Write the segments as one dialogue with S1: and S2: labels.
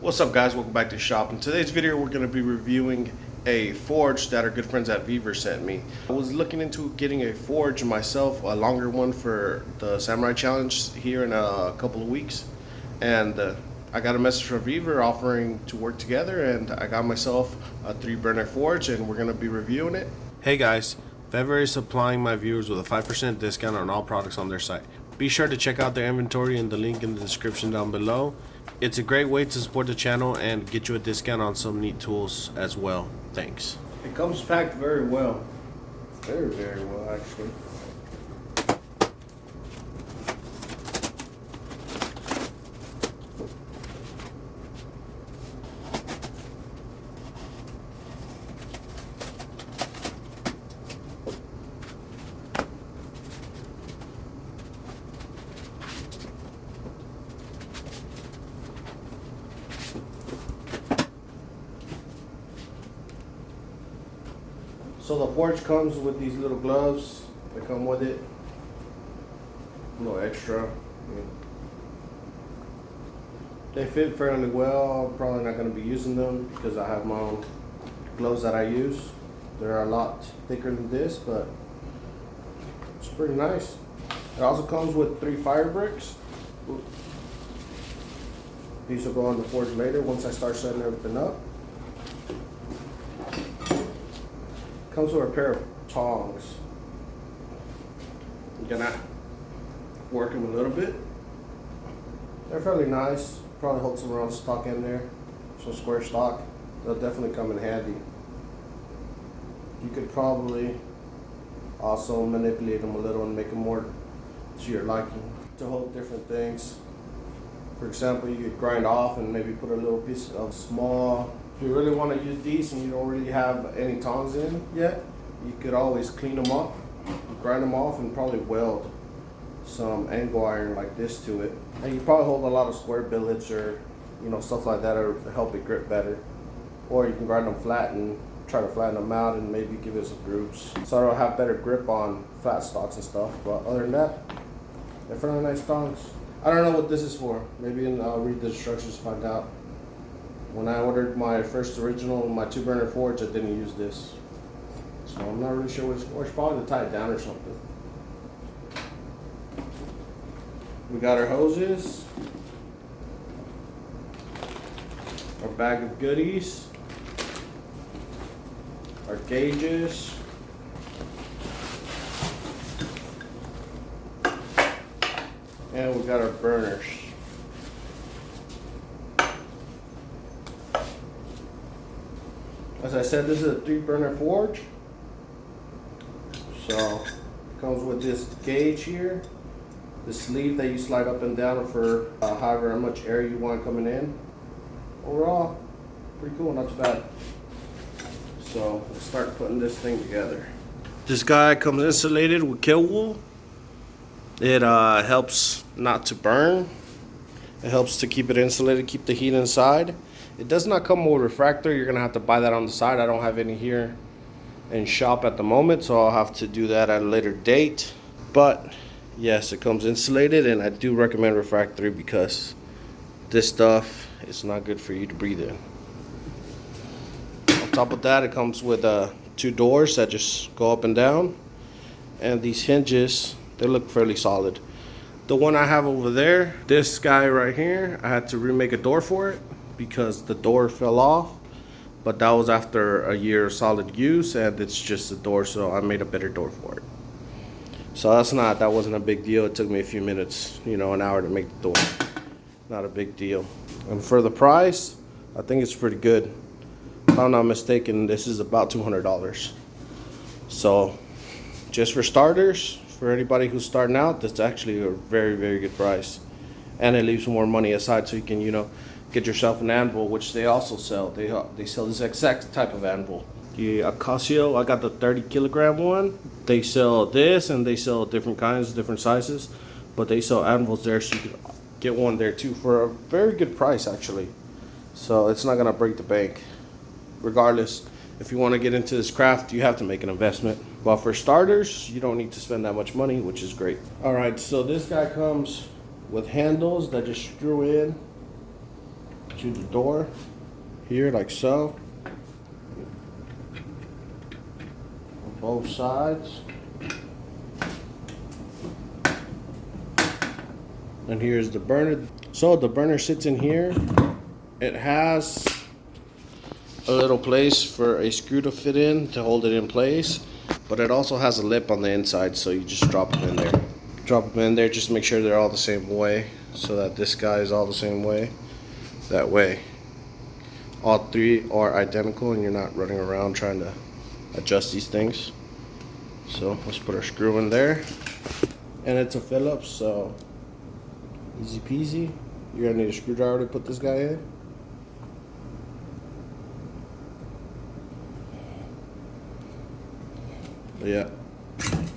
S1: What's up, guys? Welcome back to the shop. In today's video we're going to be reviewing a forge that our good friends at Vevor sent me. I was looking into getting a forge myself, a longer one for the Samurai Challenge here in a couple of weeks, and I got a message from Vevor offering to work together, and I got myself a 3-burner forge and we're going to be reviewing it. Hey guys, Vevor is supplying my viewers with a 5% discount on all products on their site. Be sure to check out their inventory in the link in the description down below. It's a great way to support the channel and get you a discount on some neat tools as well. Thanks. It comes packed very well. Very, very well, actually. So the forge comes with these little gloves that come with it. A little extra. They fit fairly well. I'm probably not going to be using them because I have my own gloves that I use. They're a lot thicker than this, but it's pretty nice. It also comes with 3 fire bricks. These will go on the forge later once I start setting everything up. Comes with a pair of tongs. I'm gonna work them a little bit. They're fairly nice. Probably hold some round stock in there, some square stock. They'll definitely come in handy. You could probably also manipulate them a little and make them more to your liking to hold different things. For example, you could grind off and maybe put a little piece of small. If you really want to use these and you don't really have any tongs in yet, you could always clean them up, grind them off, and probably weld some angle iron like this to it. And you probably hold a lot of square billets or stuff like that to help it grip better. Or you can grind them flat and try to flatten them out and maybe give it some grooves so it'll have better grip on flat stocks and stuff. But other than that, they're fairly nice tongs. I don't know what this is for. Maybe I'll read the instructions to find out. When I ordered my first original, my 2-burner forge, I didn't use this. So I'm not really sure what it's for. It's probably to tie it down or something. We got our hoses, our bag of goodies, our gauges, and we got our burners. As I said, this is a 3-burner forge. So it comes with this gauge here, the sleeve that you slide up and down for however much air you want coming in. Overall, pretty cool, not too bad. So let's start putting this thing together. This guy comes insulated with kill wool. It helps not to burn. It helps to keep it insulated, keep the heat inside. It does not come with refractor. You're gonna have to buy that on the side. I don't have any here in shop at the moment, so I'll have to do that at a later date. But yes, it comes insulated, and I do recommend refractory because this stuff is not good for you to breathe in. On top of that, it comes with 2 doors that just go up and down, and these hinges, they look fairly solid. The one I have over there, this guy right here, I had to remake a door for it because the door fell off, but that was after a year of solid use, and it's just a door, so I made a better door for it. So that wasn't a big deal. It took me a few minutes, an hour to make the door. Not a big deal. And for the price, I think it's pretty good. If I'm not mistaken, this is about $200. So just for starters, for anybody who's starting out, that's actually a very, very good price. And it leaves more money aside so you can, get yourself an anvil, which they also sell. They sell this exact type of anvil. The Acacio, I got the 30-kilogram one. They sell this, and they sell different kinds, different sizes. But they sell anvils there, so you can get one there too for a very good price, actually. So it's not gonna break the bank. Regardless, if you want to get into this craft, you have to make an investment. But for starters, you don't need to spend that much money, which is great. All right, so this guy comes with handles that just screw in to the door here, like so, on both sides. And here's the burner. So the burner sits in here. It has a little place for a screw to fit in to hold it in place, but it also has a lip on the inside, so you just drop them in there. Drop them in there, just make sure they're all the same way, so that this guy is all the same way. That way, all three are identical and you're not running around trying to adjust these things. So let's put our screw in there. And it's a Phillips, so easy peasy. You're gonna need a screwdriver to put this guy in. But yeah,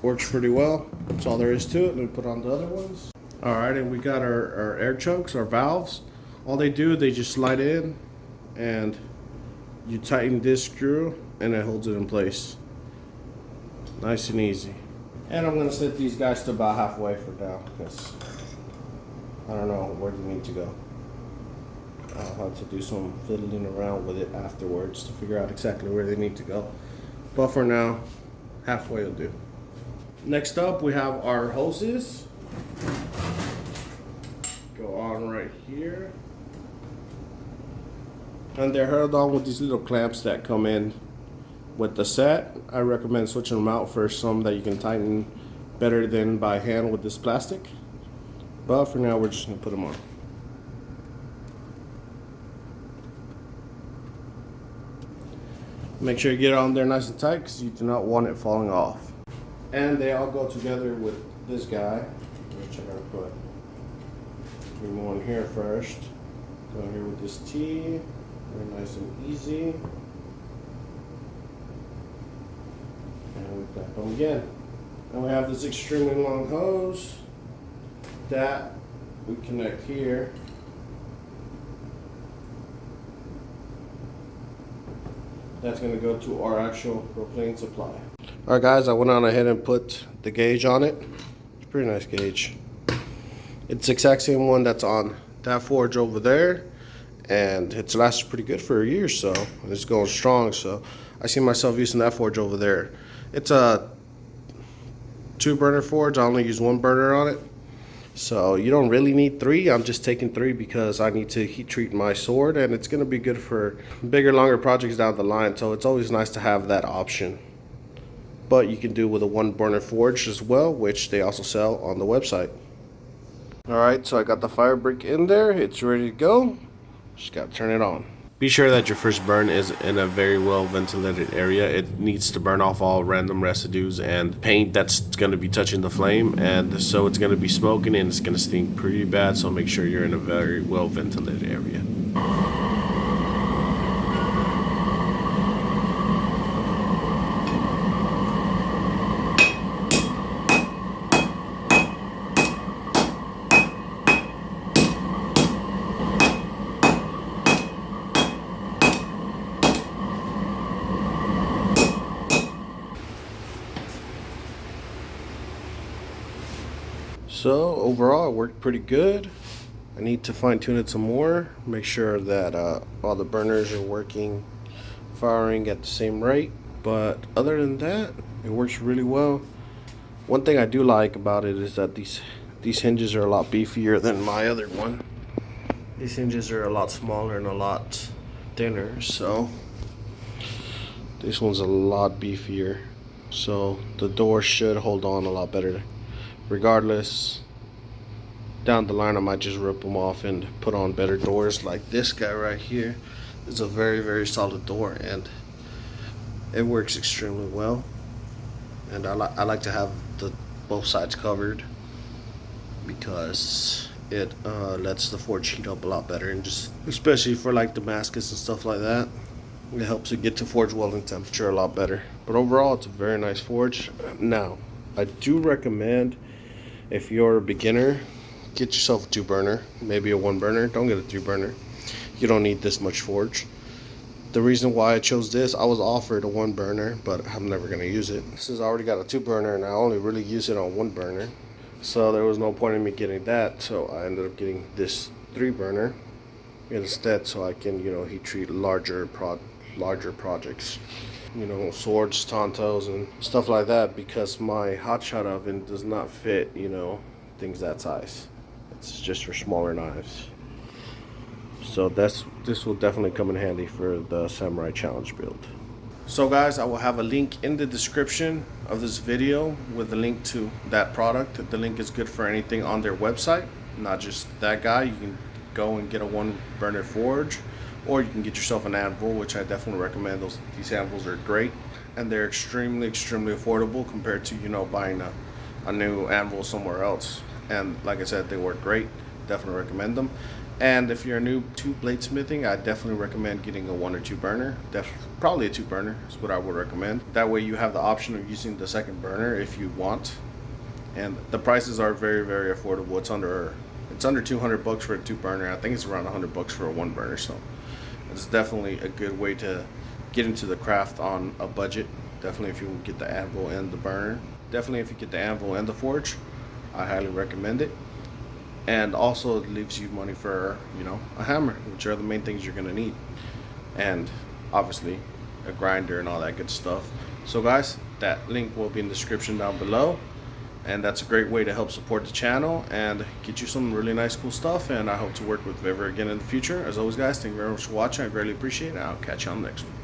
S1: works pretty well. That's all there is to it. Let me put on the other ones. All right, and we got our air chokes, our valves. All they do, they just slide in and you tighten this screw and it holds it in place. Nice and easy. And I'm gonna set these guys to about halfway for now because I don't know where they need to go. I'll have to do some fiddling around with it afterwards to figure out exactly where they need to go. But for now, halfway will do. Next up, we have our hoses. Go on right here. And they're held on with these little clamps that come in with the set. I recommend switching them out for some that you can tighten better than by hand with this plastic. But for now, we're just gonna put them on. Make sure you get it on there nice and tight because you do not want it falling off. And they all go together with this guy, which I'm gonna put one here first. Go here with this T, very nice and easy. And we clamp them again. And we have this extremely long hose that we connect here. That's going to go to our actual propane supply. Alright guys, I went on ahead and put the gauge on it. It's a pretty nice gauge. It's the exact same one that's on that forge over there, and it's lasted pretty good for a year, so it's going strong. So I see myself using that forge over there. It's a 2-burner forge. I only use 1 burner on it, so you don't really need 3. I'm just taking 3 because I need to heat treat my sword, and it's going to be good for bigger, longer projects down the line. So it's always nice to have that option. But you can do with a 1-burner forge as well, which they also sell on the website. Alright, so I got the fire brick in there. It's ready to go. Just got to turn it on. Be sure that your first burn is in a very well ventilated area. It needs to burn off all random residues and paint that's going to be touching the flame, and so it's going to be smoking and it's going to stink pretty bad. So make sure you're in a very well ventilated area. So overall it worked pretty good. I need to fine tune it some more, make sure that all the burners are working, firing at the same rate. But other than that, it works really well. One thing I do like about it is that these hinges are a lot beefier than my other one. These hinges are a lot smaller and a lot thinner, so this one's a lot beefier. So the door should hold on a lot better. Regardless, down the line I might just rip them off and put on better doors. Like this guy right here is a very, very solid door, and it works extremely well. And I like to have both sides covered because it lets the forge heat up a lot better, and just especially for like Damascus and stuff like that, it helps it get to forge welding temperature a lot better. But overall, it's a very nice forge. Now, I do recommend, if you're a beginner, get yourself a 2-burner, maybe a 1-burner. Don't get a 3-burner. You don't need this much forge. The reason why I chose this, I was offered a 1-burner, but I'm never going to use it. This has already got a 2-burner, and I only really use it on 1-burner. So there was no point in me getting that, so I ended up getting this 3-burner. instead, so I can, you know, heat treat larger projects, you know, swords, tantos, and stuff like that, because my hotshot oven does not fit, you know, things that size. It's just for smaller knives. So this will definitely come in handy for the Samurai Challenge build. So guys, I will have a link in the description of this video with a link to that product. The link is good for anything on their website, not just that guy. You can go and get a 1-burner forge, or you can get yourself an anvil, which I definitely recommend. These anvils are great, and they're extremely affordable compared to, you know, buying a new anvil somewhere else. And like I said, they work great. Definitely recommend them. And if you're new to bladesmithing, I definitely recommend getting a 1 or 2 burner. Probably a 2 burner is what I would recommend. That way you have the option of using the second burner if you want. And the prices are very affordable. It's under $200 for a 2 burner. I think it's around $100 for a 1 burner. So it's definitely a good way to get into the craft on a budget. Definitely if you get the anvil and the burner. Definitely if you get the anvil and the forge, I highly recommend it. And also it leaves you money for, you know, a hammer, which are the main things you're gonna need, and obviously a grinder and all that good stuff. So guys, that link will be in the description down below, and that's a great way to help support the channel and get you some really nice cool stuff. And I hope to work with Vevor again in the future. As always guys, thank you very much for watching. I greatly appreciate it. I'll catch you on the next one.